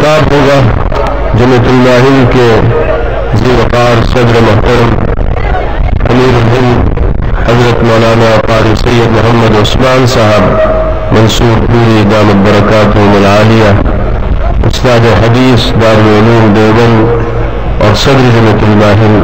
خطاب ہوگا جمعیت الماہل کے ذی وقار صدر محترم امیر الہند حضرت مولانا قاری سید محمد عثمان صاحب منصور پوری دامت برکاتہم العالیہ، استاد حدیث دارالعلوم دیوبند اور صدر جمعیت الماہل۔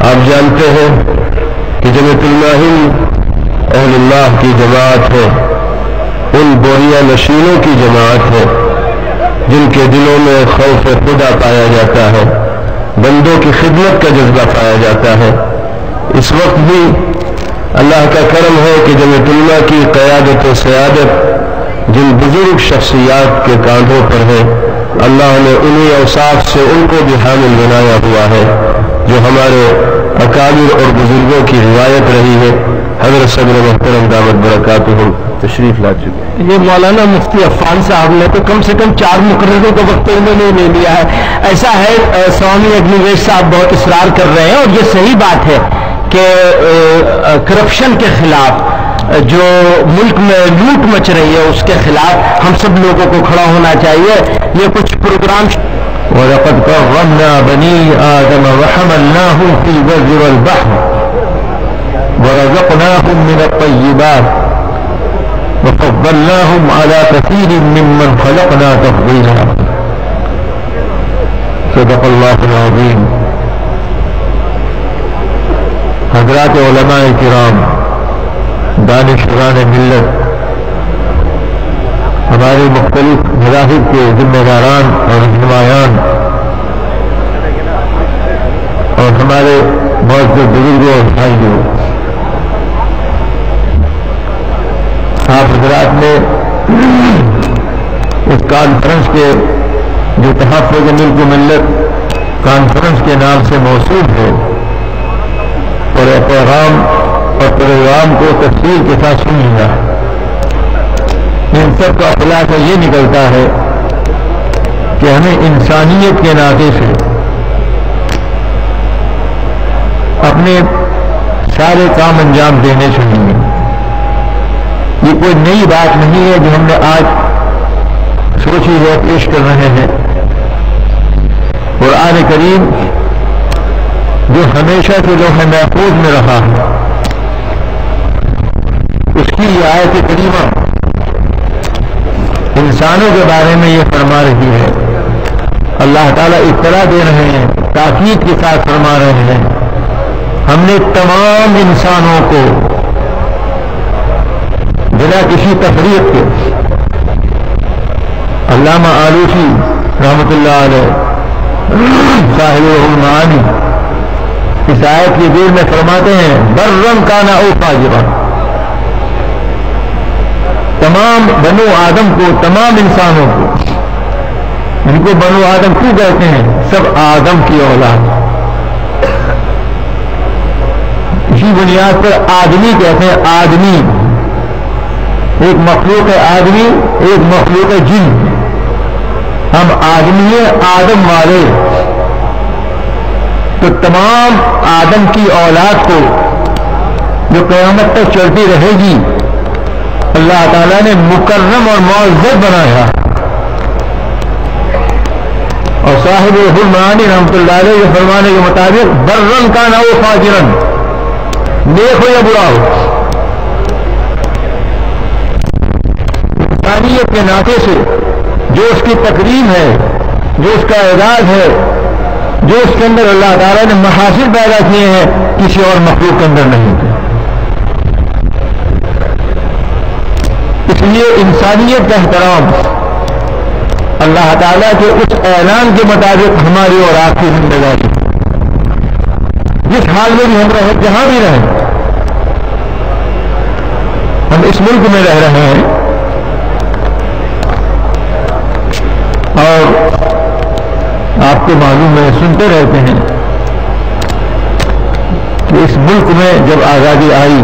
آپ جانتے ہیں کہ جمعیت الماہل اہل اللہ کی جماعت ہے، ان بوریا نشینوں کی جماعت ہے جن کے دلوں میں خوف خدا پایا جاتا ہے، بندوں کی خدمت کا جذبہ پایا جاتا ہے۔ اس وقت بھی اللہ کا کرم ہے کہ جمعیت علماء کی قیادت و سیادت جن بزرگ شخصیات کے کاندھوں پر ہے، اللہ نے انہی اوصاف سے ان کو بھی حامل بنایا ہوا ہے جو ہمارے اکابر اور بزرگوں کی روایت رہی ہے۔ حضرت صدر محترم دامت برکاتہم تشریف لا چکے ہیں۔ یہ مولانا مفتی عفان صاحب نے تو کم سے کم 4 مقرروں کا وقت انہوں نے لے لیا ہے۔ ایسا ہے سوامی اگنیویش صاحب بہت اصرار کر رہے ہیں اور یہ صحیح بات ہے کہ کرپشن کے خلاف جو ملک میں لوٹ مچ رہی ہے اس کے خلاف ہم سب لوگوں کو کھڑا ہونا چاہیے۔ یہ کچھ پروگرام وَلَقَدْ كَرَّمْنَا بَنِي آدَمَ وَحَمَلْنَاهُمْ فِي الْبَرِّ وَالْبَحْرِ وَرَزَقْنَاهُمْ مِنَ الطَّيِّبَاتِ وَفَضَّلْنَاهُمْ عَلَى كَثِيرٍ مِّمَّنْ خَلَقْنَا تَفْضِيلًا۔ صدق اللہ العظیم۔ حضرات علماء کرام، دانشوران ملت، ہمارے مختلف مذاہب کے ذمہ داران اور رہنمایان اور ہمارے معزز بزرگوں اور بھائیوں، آپ حضرات نے اس کانفرنس کے جو تحفظ ملک و ملت کانفرنس کے نام سے موصول ہے اور پیغام اور پروگرام کو تفصیل کے ساتھ سن لیا، ان سب کا خلاصہ یہ نکلتا ہے کہ ہمیں انسانیت کے ناطے سے اپنے سارے کام انجام دینے چاہیے۔ یہ کوئی نئی بات نہیں ہے جو ہم نے آج سوچی ہے پیش کر رہے ہیں۔ قرآن کریم جو ہمیشہ سے لوح محفوظ میں رہا ہے، اس کی یہ آیت کریمہ انسانوں کے بارے میں یہ فرما رہی ہے۔ اللہ تعالیٰ اطلاع دے رہے ہیں، تاکید کے ساتھ فرما رہے ہیں، ہم نے تمام انسانوں کو بنا کسی تفریق کے، علامہ آلوسی رحمۃ اللہ علیہ صاحب المعانی اس آیت کی دیر میں فرماتے ہیں برًا کان او فاجرا، تمام بنو آدم کو، تمام انسانوں کو، ان کو بنو آدم کیوں کہتے ہیں؟ سب آدم کی اولاد، اسی بنیاد پر آدمی کہتے ہیں۔ آدمی ایک مخلوق ہے، آدمی ایک مخلوق ہے جن، ہم آدمی ہیں آدم والے، تو تمام آدم کی اولاد کو جو قیامت تک چلتی رہے گی اللہ تعالیٰ نے مکرم اور معزز بنایا۔ اور صاحب المعانی رحمۃ اللہ علیہ کے فرمانے کے مطابق برًا کان او فاجرا، نیک ہو یا برا ہو، انسانیت کے ناطے سے جو اس کی تکریم ہے، جو اس کا اعزاز ہے، جو اس کے اندر اللہ تعالیٰ نے محاسن پیدا کیے ہیں، کسی اور مخلوق کے اندر نہیں تھے۔ اس لیے انسانیت کا احترام اللہ تعالیٰ کے اس اعلان کے مطابق ہماری اور آپ کی زندگی، جس حال میں بھی ہم رہیں، جہاں بھی رہیں، ہم اس ملک میں رہ رہے ہیں اور آپ کو معلوم ہے، سنتے رہتے ہیں کہ اس ملک میں جب آزادی آئی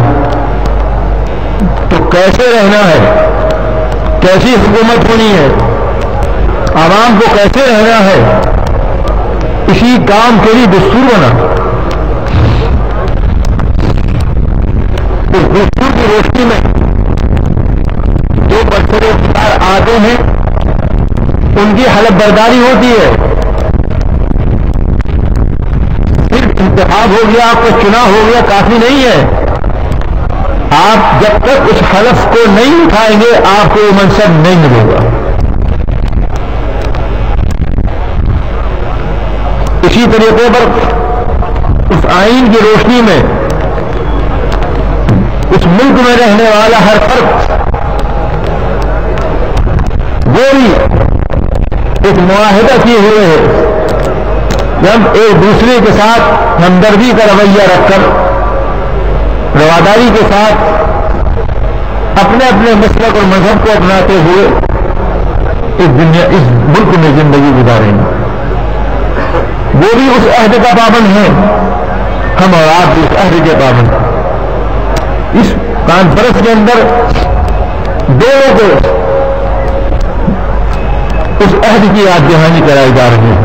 تو کیسے رہنا ہے، کیسی حکومت ہونی ہے، عوام کو کیسے رہنا ہے، اسی کام کے لیے دستور بنا۔ اس دستور کی روشنی میں جو برسر اقتدار آتے ہیں ان کی حلف برداری ہوتی ہے. صرف انتخاب ہو گیا، آپ کا چنا ہو گیا کافی نہیں ہے. آپ جب تک اس حلف کو نہیں اٹھائیں گے آپ کو وہ منصب نہیں ملے گا. اسی طریقے پر اس آئین کی روشنی میں اس ملک میں رہنے والا ہر فرد وہ بھی ایک معاہدہ کیے ہوئے ہے کہ ہم ایک دوسرے کے ساتھ ہمدردی کا رویہ رکھ کر رواداری کے ساتھ اپنے اپنے مسلک اور مذہب کو اپناتے ہوئے اس ملک میں زندگی گزاریں گے. وہ بھی اس عہد کا پابند ہے، ہم اور آپ بھی اس عہد کے پابند ہیں. اس کانفرنس کے اندر دونوں کو اس عہد کی یاد دہانی کرائی جا رہی ہے.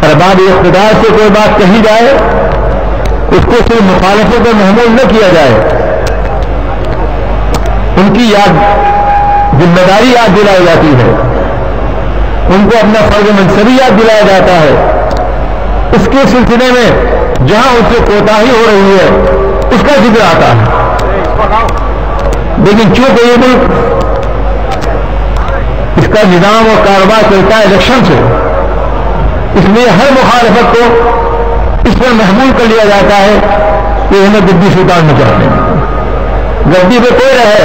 ارباب اقتدار سے کوئی بات کہی جائے اس کو صرف مخالفت پر محمول نہ کیا جائے، ان کی یاد ذمہ داری یاد دلائی جاتی ہے، ان کو اپنا فرض منصبی یاد دلایا جاتا ہے. اس کے سلسلے میں جہاں اس سے کوتاہی ہو رہی ہے اس کا ذکر آتا ہے. لیکن چونکہ یہ ملک اس کا نظام اور کاروبار چلتا ہے الیکشن سے، اس لیے ہر مخالفت کو اس پر محمول کر لیا جاتا ہے کہ ہمیں گدی سے اتارنا چاہتے ہیں. گدی پہ کوئی رہے،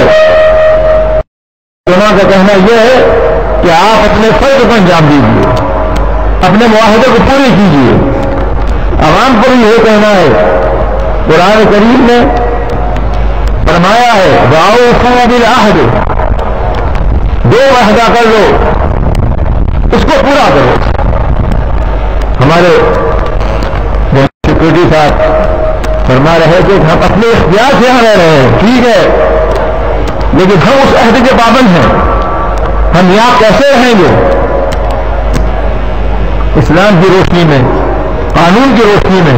علماء کا کہنا یہ ہے کہ آپ اپنے فرض کو انجام دیجیے، اپنے معاہدے کو پورے کیجیے. عوام کو بھی یہ کہنا ہے، قرآن کریم نے فرمایا ہے وَأَوْفُوا بِالْعَهْدِ، جو وعدہ کر لو اس کو پورا کرو. ہمارے سیکورٹی صاحب فرما رہے کہ ہم اپنے اختیار سے یہاں رہ رہے ہیں، ٹھیک ہے، لیکن ہم اس عہد کے پابند ہیں. ہم یہاں کیسے رہیں گے؟ اسلام کی روشنی میں، قانون کی روشنی میں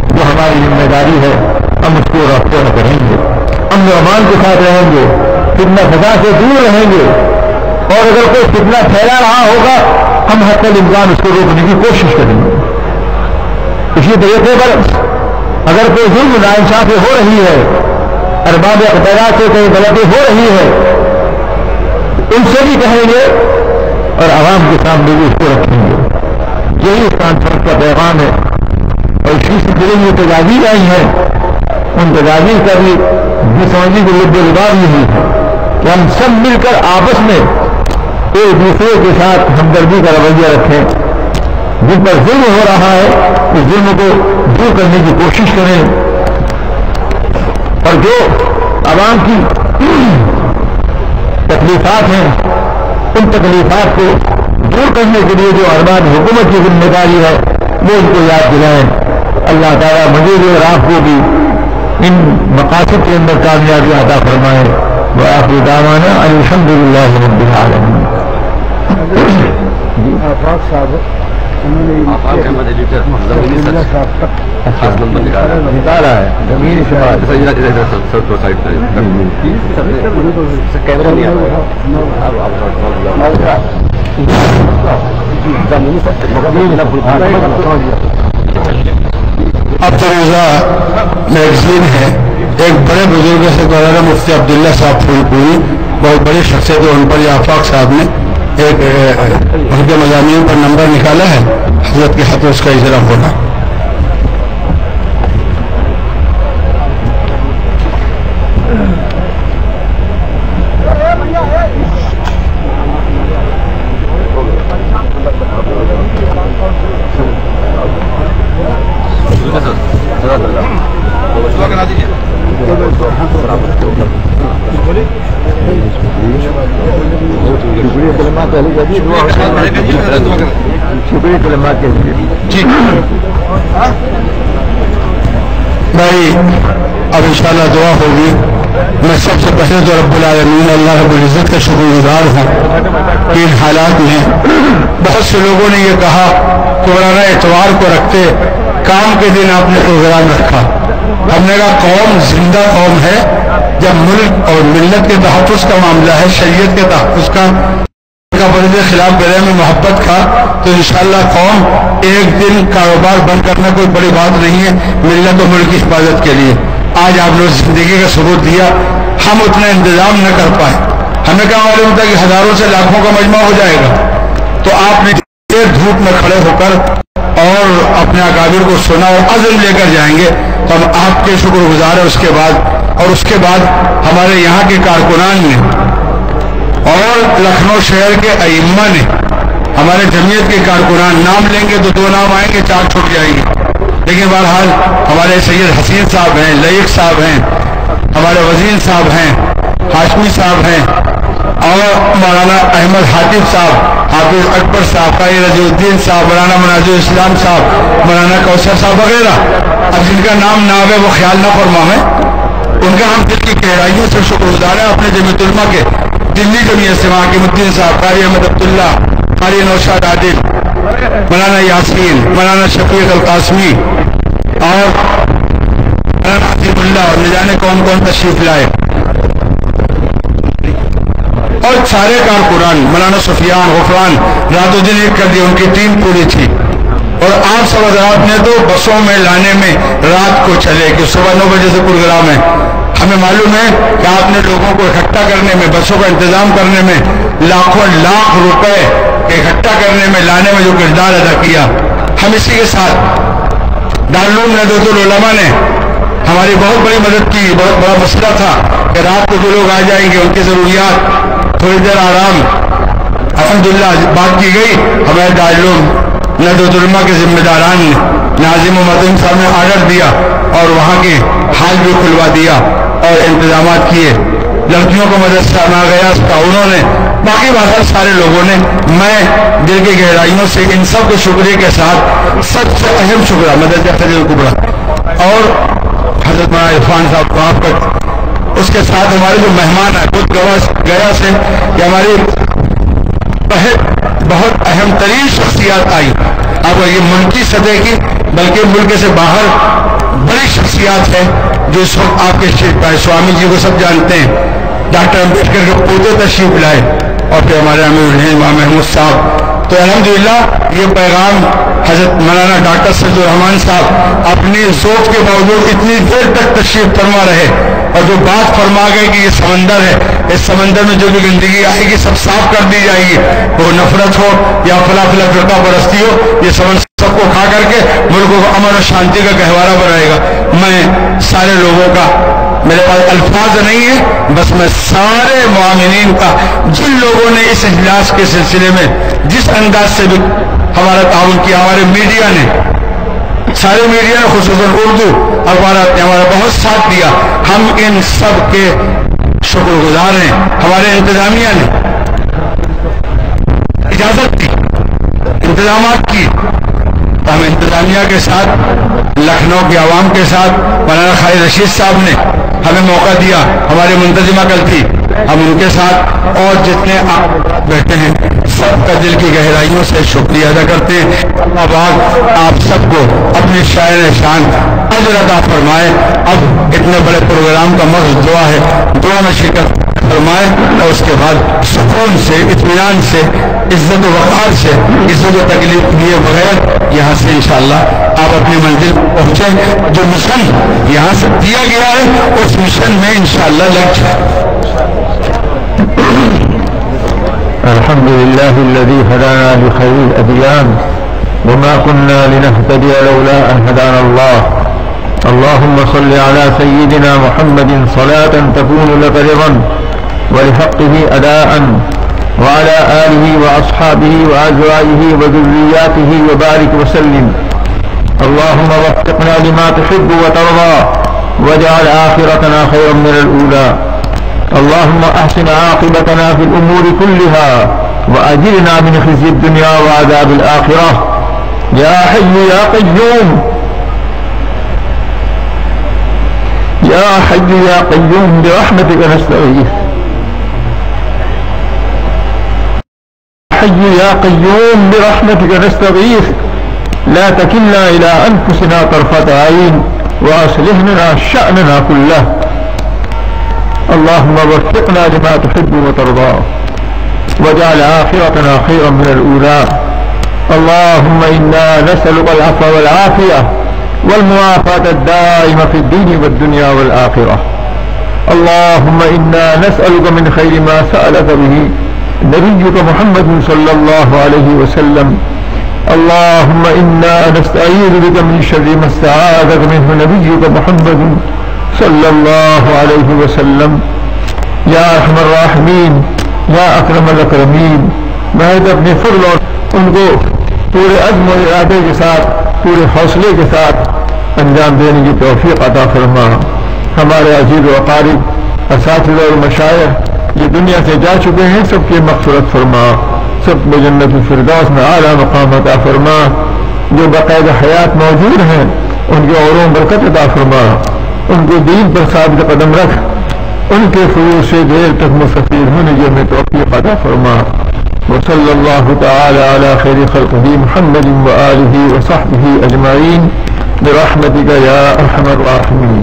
جو ہماری ذمہ داری ہے ہم اس کو رابطہ نہ کریں گے، امن و امان کے ساتھ رہیں گے، فتنہ فساد سے دور رہیں گے، اور اگر کوئی فتنہ پھیلا رہا ہوگا ہم حتی الامکان اس کو روکنے کی کوشش کریں گے. اسی طریقے پر اگر کوئی ظلم ناانصافی ہو رہی ہے، ارباب اقتدار سے کوئی غلطی ہو رہی ہے، ان سے بھی کہیں گے اور عوام کے سامنے بھی اس کو رکھیں گے. یہی اس کانفرنس کا پیغام ہے. اور اسی سلسلے میں تجاویز آئی ہیں، ان تجاویز کا بھی یہ سمجھنے کی لب لباب یہی ہے کہ ہم سب مل کر آپس میں ایک دوسرے کے ساتھ ہمدردی کا رویہ رکھیں. جن پر ظلم ہو رہا ہے اس ظلم کو دور کرنے کی کوشش کریں، اور جو عوام کی تکلیفات ہیں ان تکلیفات کو دور کرنے کے لیے جو ارباب حکومت کی ذمہ داری ہے وہ ان کو یاد دلائیں. اللہ تعالیٰ مجھے اور آپ کو بھی ان مقاصد کے اندر کامیابی عطا فرمائے. وآخر دعوانا الحمد للہ رب العالمین. نکالا ہے زمین اب تو روزہ میگزین ہے، ایک بڑے بزرگ سے مولانا مفتی عبداللہ صاحب پھول پوری، بہت بڑی شخصیت ہے، ان پر یہ آفاق صاحب نے ایک ان کے مضامین پر نمبر نکالا ہے، حضرت کے ہاتھوں اس کا اجرا ہونا. بھائی اب انشاءاللہ دعا ہوگی. میں سب سے پہلے تو رب العالمین اللہ رب العزت کا شکر گزار ہوں کہ ان حالات میں بہت سے لوگوں نے یہ کہا مولانا اتوار کو رکھتے، کام کے دن آپ نے پروگرام رکھا. ہم نے کہا قوم زندہ قوم ہے، جب ملک اور ملت کے تحفظ کا معاملہ ہے، شریعت کے تحفظ کا کا فرض خلاف کرے میں محبت کا، تو انشاءاللہ قوم ایک دن کاروبار بند کرنا کوئی بڑی بات نہیں ہے ملت و ملک کی حفاظت کے لیے۔ آج آپ نے زندگی کا ثبوت دیا، ہم اتنا انتظام نہ کر پائے، ہمیں کہا معلوم تھا کہ ہزاروں سے لاکھوں کا مجمع ہو جائے گا، تو آپ نے دھوپ میں کھڑے ہو کر اور اپنے اکابر کو سنا اور عزم لے کر جائیں گے، تو ہم آپ کے شکر گزار ہیں۔ اس کے بعد ہمارے یہاں کے کارکنان نے اور لکھنؤ شہر کے ائمہ نے، ہمارے جمعیت کے کارکنان، نام لیں گے تو 2 نام آئیں گے، 4 چھوٹ جائیں گے، لیکن بہرحال ہمارے سید حسین صاحب ہیں، لئیق صاحب ہیں، ہمارے وزیر صاحب ہیں، ہاشمی صاحب ہیں، اور مولانا احمد حاتب صاحب، حافظ اکبر صاحب، قاری رضی الدین صاحب، مولانا مناظر اسلام صاحب، مولانا کوثر صاحب وغیرہ۔ اب جن کا نام نہ آوے وہ خیال نہ فرمائیں، ان کا ہم دل کی گہرائیوں سے شکر گزار ہیں۔ اپنے جمعیت علماء کے دلی جمعیت سے وہاں کے الدین صاحب، قاری احمد عبداللہ، قاری نوشاد عادل، مولانا یاسین، مولانا شفیق القاسمی اور مولانا عظیم اللہ، اور نہ جانے کون تشریف لائے، اور سارے کارکنان، مولانا سفیان غفران، رات و دن ایک کر دیا، ان کی ٹیم پوری تھی۔ اور آپ سب حضرات نے تو بسوں میں لانے میں رات کو چلے کہ صبح 9 بجے سے پروگرام ہے۔ ہمیں معلوم ہے کہ آپ نے لوگوں کو اکٹھا کرنے میں، بسوں کا انتظام کرنے میں، لاکھوں لاکھ روپے اکٹھا کرنے میں، لانے میں جو کردار ادا کیا۔ ہم اسی کے ساتھ دارالعلوم ندوۃ العلماء نے ہماری بہت بڑی مدد کی۔ بہت بڑا مسئلہ تھا کہ رات کو جو لوگ آ جائیں گے ان کی ضروریات، تھوڑی دیر آرام، الحمدللہ بات کی گئی۔ ہمارے دارالعلوم ندوۃ العلماء کے ذمہ داران نے، ناظم و مدن صاحب نے آرڈر دیا اور وہاں کے حال بھی کھلوا دیا اور انتظامات کیے۔ لڑکیوں کو مدرسہ نہ گیا انہوں نے، باقی بہت سارے لوگوں نے۔ میں دل کی گہرائیوں سے ان سب کے شکریہ کے ساتھ سب سے اہم شکریہ مدرسہ فضل الکبریٰ اور حضرت مولانا عرفان صاحب کو آپ کا، اس کے ساتھ ہمارے جو مہمان ہیں بدھ گیا سے، یہ ہماری بہت اہم ترین شخصیات آئی۔ اب یہ ملکی سطح کی بلکہ ملک سے باہر بڑی شخصیات ہیں جو اس وقت آپ کے اسٹیج پہ، سوامی جی کو سب جانتے ہیں، ڈاکٹر امبیڈکر کے پوتے تشریف لائے، اور پھر ہمارے امیر الہند امام محمود صاحب۔ تو الحمدللہ یہ پیغام حضرت مولانا ڈاکٹر سید الرحمان صاحب اپنی ذوق کے باوجود اتنی دیر تک تشریف فرما رہے، اور جو بات فرما گئے کہ یہ سمندر ہے، اس سمندر میں جو بھی گندگی آئے گی سب صاف کر دی جائے گی، وہ نفرت ہو یا فلاں فرقہ پرستی ہو، یہ سمندر سب کو کھا کر کے ملکوں کو امن و شانتی کا گہوارہ بنائے گا۔ میں سارے لوگوں کا، میرے پاس الفاظ نہیں ہے، بس میں سارے معاملین کا، جن لوگوں نے اس اجلاس کے سلسلے میں جس انداز سے بھی ہمارا تعاون کیا، ہمارے میڈیا نے، سارے میڈیا نے، خصوصاً اردو اخبارات نے ہمارا بہت ساتھ دیا، ہم ان سب کے شکر گزار ہیں۔ ہمارے انتظامیہ نے اجازت دی، انتظامات کی، ہم انتظامیہ کے ساتھ، لکھنؤ کے عوام کے ساتھ، مولانا خالد رشید صاحب نے ہمیں موقع دیا، ہماری منتظمہ کل تھی، ہم ان کے ساتھ، اور جتنے آپ بیٹھے ہیں سب کا دل کی گہرائیوں سے شکریہ ادا کرتے ہیں۔ اللہ پاک آپ سب کو اپنی شاعر شان اجر عطا فرمائے۔ اب اتنے بڑے پروگرام کا مقصد دعا ہے، دعا میں شرکت فرمائے، اور اس کے بعد سکون سے، اطمینان سے، عزت و وقار سے، عزت و تکلیف لیے بغیر یہاں سے انشاءاللہ آپ اپنی منزل پہنچیں۔ جو مشن یہاں سے دیا گیا ہے اس مشن میں انشاءاللہ لگ جائے۔ الحمد لله الذي هدانا لخير الأديان وما كنا لنهتدي لولا أن هدانا الله. اللهم صل على سيدنا محمد صلاة تكون لك رضا ولحقه أداء وعلى آله وأصحابه وأزواجه وذرياته وبارك وسلم. اللهم وفقنا لما تحب وترضى واجعل آخرتنا خيرا من الأولى. اللهم احسن عاقبتنا في الامور كلها واجرنا من خزي الدنيا وعذاب الاخره. يا حي يا قيوم، يا حي يا قيوم برحمتك نستغيث. حي يا قيوم برحمتك نستغيث، لا تكلنا الى انفسنا طرفة عين واصلح لنا شأننا كله. اللهم وفقنا لما تحب وترضى. واجعل آخرتنا خيرا من الأولى. اللهم إنا نسألك العفو والعافية والمعافاة الدائمة في الدين والدنيا والآخرة. اللهم إنا نسألك من خير ما سألك به نبيك محمد صلى الله عليه وسلم. اللهم إنا نستعيذ بك من شر ما استعاذك منه نبيك محمد صلى الله عليه وسلم. یا ارحم الراحمین، یا اکرم الاکرمین، محض اپنے فضل اور ان کو پورے عزم و ارادے کے ساتھ، پورے حوصلے کے ساتھ انجام دینے کی توفیق عطا فرما. ہمارے عزیز و اقارب، اساتذہ اور مشائخ جو دنیا سے جا چکے ہیں، سب کی مغفرت فرما، سب کو جنت الفردوس میں اعلیٰ مقام عطا فرما. جو باقاعدہ حیات موجود ہیں ان کے عمروں برکت عطا فرما، ان کو دین پر ثابت قدم رکھ، ان کے فروغ سے دیر تک مستفید ہونے کی ہمیں توفیق عطا فرما. وصلی اللہ تعالی علی خیر خلقہ محمد وآلہ وصحبہ اجمعین برحمتک یا ارحم الراحمین.